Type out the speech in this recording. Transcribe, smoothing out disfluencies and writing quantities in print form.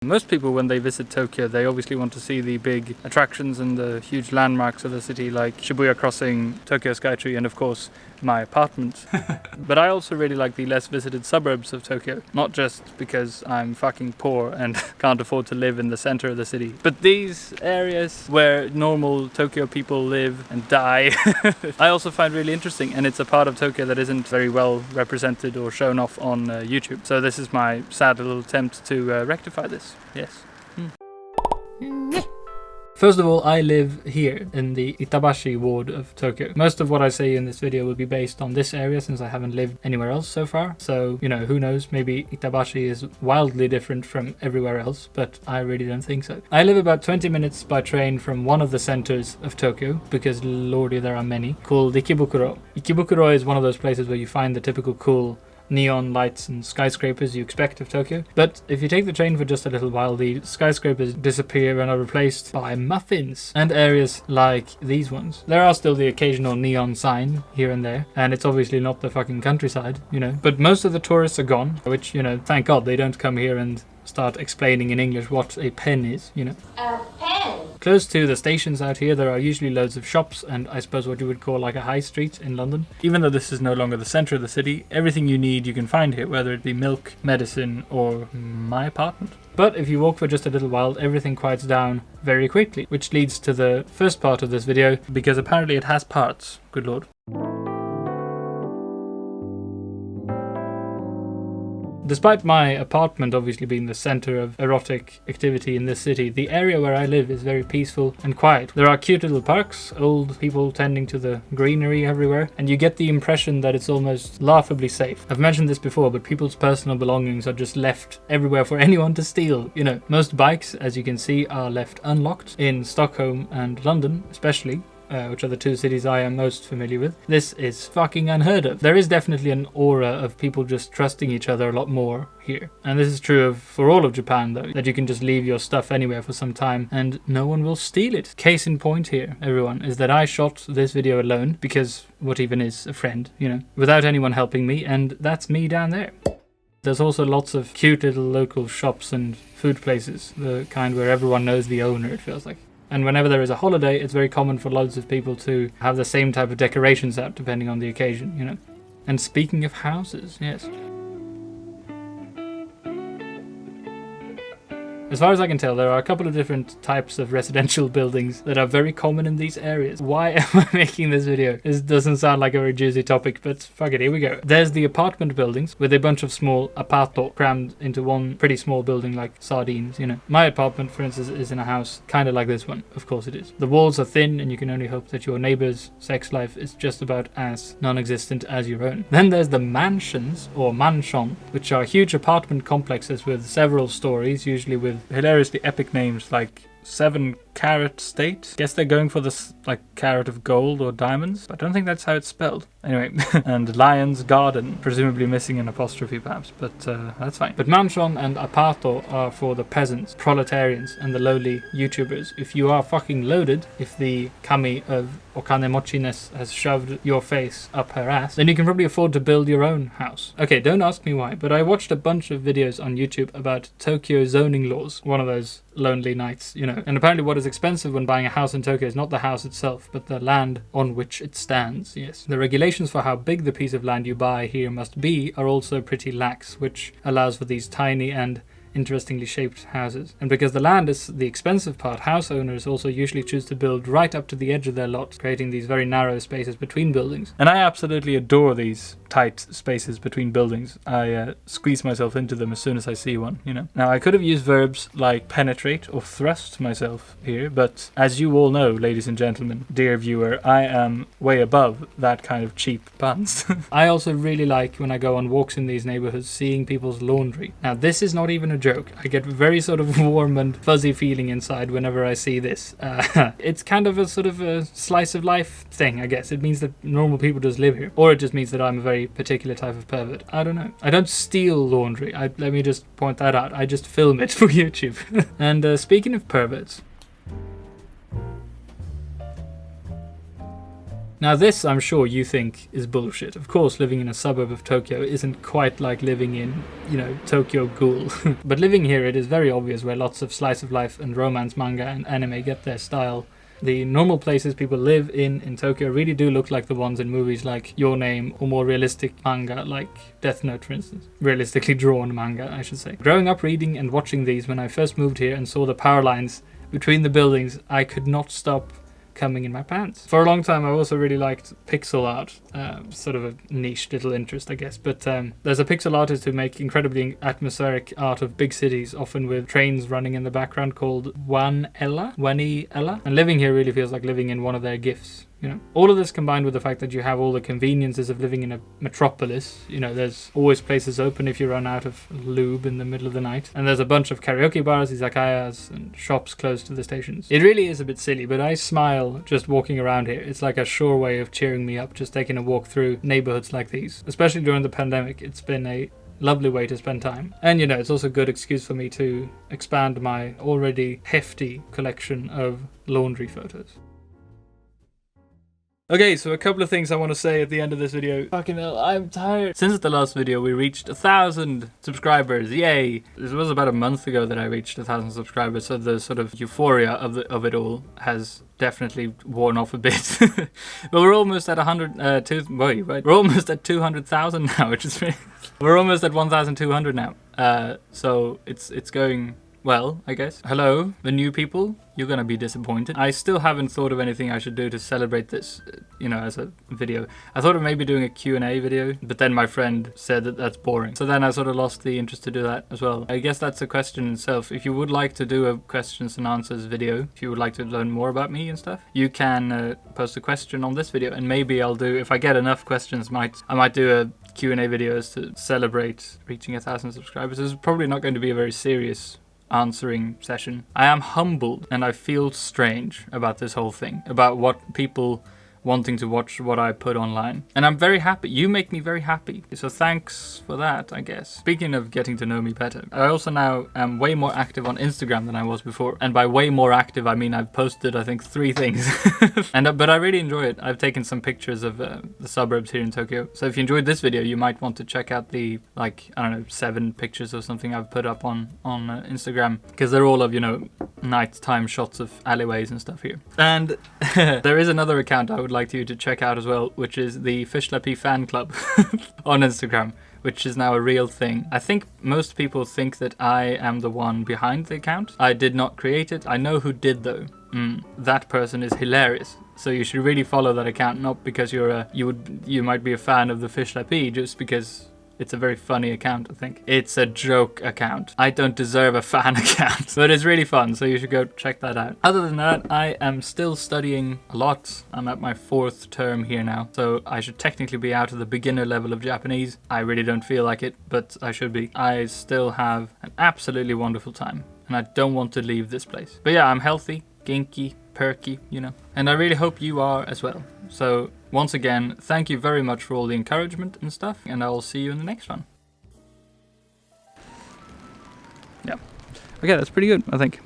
Most people, when they visit Tokyo, they obviously want to see the big attractions and the huge landmarks of the city, like Shibuya Crossing, Tokyo Skytree, and of course my apartment. But I also really like the less visited suburbs of Tokyo, not just because I'm fucking poor and can't afford to live in the center of the city, but these areas where normal Tokyo people live and die I also find really interesting, and it's a part of Tokyo that isn't very well represented or shown off on YouTube. So this is my sad little attempt to rectify this. Yes. First of all, I live here in the Itabashi ward of Tokyo. Most of what I say in this video will be based on this area since I haven't lived anywhere else so far. So, you know, who knows, maybe Itabashi is wildly different from everywhere else, but I really don't think so. I live about 20 minutes by train from one of the centers of Tokyo, because Lordy there are many, called Ikebukuro. Ikebukuro is one of those places where you find the typical cool neon lights and skyscrapers you expect of Tokyo. But if you take the train for just a little while, the skyscrapers disappear and are replaced by muffins and areas like these ones. There are still the occasional neon sign here and there, and it's obviously not the fucking countryside, you know. But most of the tourists are gone, which, you know, thank God they don't come here and start explaining in English what a pen is, you know. A pen! Close to the stations out here, there are usually loads of shops and I suppose what you would call like a high street in London. Even though this is no longer the center of the city, everything you need you can find here, whether it be milk, medicine, or my apartment. But if you walk for just a little while, everything quiets down very quickly, which leads to the first part of this video, because apparently it has parts. Good lord. Despite my apartment obviously being the center of erotic activity in this city, the area where I live is very peaceful and quiet. There are cute little parks, old people tending to the greenery everywhere, and you get the impression that it's almost laughably safe. I've mentioned this before, but people's personal belongings are just left everywhere for anyone to steal. You know, most bikes, as you can see, are left unlocked in Stockholm and London, especially. Which are the two cities I am most familiar with. This is fucking unheard of. There is definitely an aura of people just trusting each other a lot more here. And this is true for all of Japan though, that you can just leave your stuff anywhere for some time and no one will steal it. Case in point here, everyone, is that I shot this video alone, because what even is a friend, you know, without anyone helping me, and that's me down there. There's also lots of cute little local shops and food places, the kind where everyone knows the owner, it feels like. And whenever there is a holiday, it's very common for loads of people to have the same type of decorations out, depending on the occasion, you know. And speaking of houses, yes. As far as I can tell, there are a couple of different types of residential buildings that are very common in these areas. Why am I making this video? This doesn't sound like a very juicy topic, but fuck it, here we go. There's the apartment buildings with a bunch of small apato crammed into one pretty small building like sardines, you know. My apartment, for instance, is in a house kind of like this one. Of course it is. The walls are thin and you can only hope that your neighbor's sex life is just about as non-existent as your own. Then there's the mansions, or mansion, which are huge apartment complexes with several stories, usually with hilariously epic names like 7 Carat State. Guess they're going for this like carat of gold or diamonds, but I don't think that's how it's spelled. Anyway, and Lion's Garden, presumably missing an apostrophe perhaps, but that's fine. But mansion and apato are for the peasants, proletarians, and the lowly YouTubers. If you are fucking loaded, if the kami of okanemochiness has shoved your face up her ass, then you can probably afford to build your own house. Okay, don't ask me why, but I watched a bunch of videos on YouTube about Tokyo zoning laws, one of those lonely nights, you know. And apparently what is expensive when buying a house in Tokyo is not the house itself, but the land on which it stands, yes. The regulations for how big the piece of land you buy here must be are also pretty lax, which allows for these tiny and interestingly shaped houses. And because the land is the expensive part, house owners also usually choose to build right up to the edge of their lot, creating these very narrow spaces between buildings. And I absolutely adore these tight spaces between buildings. I squeeze myself into them as soon as I see one, you know. Now I could have used verbs like penetrate or thrust myself here, but as you all know, ladies and gentlemen, dear viewer, I am way above that kind of cheap puns. I also really like, when I go on walks in these neighborhoods, seeing people's laundry. Now this is not even a joke. I get very sort of warm and fuzzy feeling inside whenever I see this. It's kind of a sort of a slice of life thing, I guess. It means that normal people just live here. Or it just means that I'm a very particular type of pervert. I don't know. I don't steal laundry. Let me just point that out. I just film it for YouTube. And speaking of perverts, Now this, I'm sure you think is bullshit. Of course, living in a suburb of Tokyo isn't quite like living in, you know, Tokyo Ghoul. But living here, it is very obvious where lots of slice of life and romance manga and anime get their style. The normal places people live in Tokyo really do look like the ones in movies like Your Name, or more realistic manga like Death Note, for instance. Realistically drawn manga, I should say. Growing up reading and watching these when I first moved here and saw the power lines between the buildings, I could not stop coming in my pants. For a long time, I also really liked pixel art, sort of a niche little interest, I guess. But there's a pixel artist who make incredibly atmospheric art of big cities, often with trains running in the background, called Wani Ella. And living here really feels like living in one of their gifts. You know, all of this combined with the fact that you have all the conveniences of living in a metropolis. You know, there's always places open if you run out of lube in the middle of the night. And there's a bunch of karaoke bars, izakayas, and shops close to the stations. It really is a bit silly, but I smile just walking around here. It's like a sure way of cheering me up, just taking a walk through neighborhoods like these. Especially during the pandemic, it's been a lovely way to spend time. And you know, it's also a good excuse for me to expand my already hefty collection of laundry photos. Okay, so a couple of things I want to say at the end of this video. Fucking hell, I'm tired. Since the last video, we reached 1,000 subscribers. Yay! This was about a month ago that I reached 1,000 subscribers, so the sort of euphoria of it all has definitely worn off a bit. But we're almost at 200,000 now, which is really... We're almost at 1,200 now. So it's going... well, I guess. Hello, the new people. You're gonna be disappointed. I still haven't thought of anything I should do to celebrate this, you know, as a video. I thought of maybe doing a Q&A video, but then my friend said that that's boring. So then I sort of lost the interest to do that as well. I guess that's a question in itself. If you would like to do a questions and answers video, if you would like to learn more about me and stuff, you can post a question on this video, and maybe I'll do, if I get enough questions, I might do a Q&A videos to celebrate reaching 1,000 subscribers. This is probably not going to be a very serious answering session. I am humbled and I feel strange about this whole thing, about what people wanting to watch what I put online. And I'm very happy. You make me very happy. So thanks for that, I guess. Speaking of getting to know me better, I also now am way more active on Instagram than I was before. And by way more active, I mean I've posted, I think, 3 things. But I really enjoy it. I've taken some pictures of the suburbs here in Tokyo. So if you enjoyed this video, you might want to check out the, like, I don't know, 7 pictures or something I've put up on Instagram. Because they're all of, you know, nighttime shots of alleyways and stuff here. And there is another account I would like you to check out as well, which is the Slappee fan club on Instagram, which is now a real thing. I think most people think that I am the one behind the account. I did not create it. I know who did though. That person is hilarious. So you should really follow that account, not because you might be a fan of the Slappee, just because it's a very funny account, I think. It's a joke account. I don't deserve a fan account, but it's really fun, so you should go check that out. Other than that, I am still studying a lot. I'm at my 4th term here now, so I should technically be out of the beginner level of Japanese. I really don't feel like it, but I should be. I still have an absolutely wonderful time, and I don't want to leave this place. But yeah, I'm healthy, genki, perky, you know. And I really hope you are as well. So once again, thank you very much for all the encouragement and stuff, and I'll see you in the next one. Yeah. Okay, that's pretty good, I think.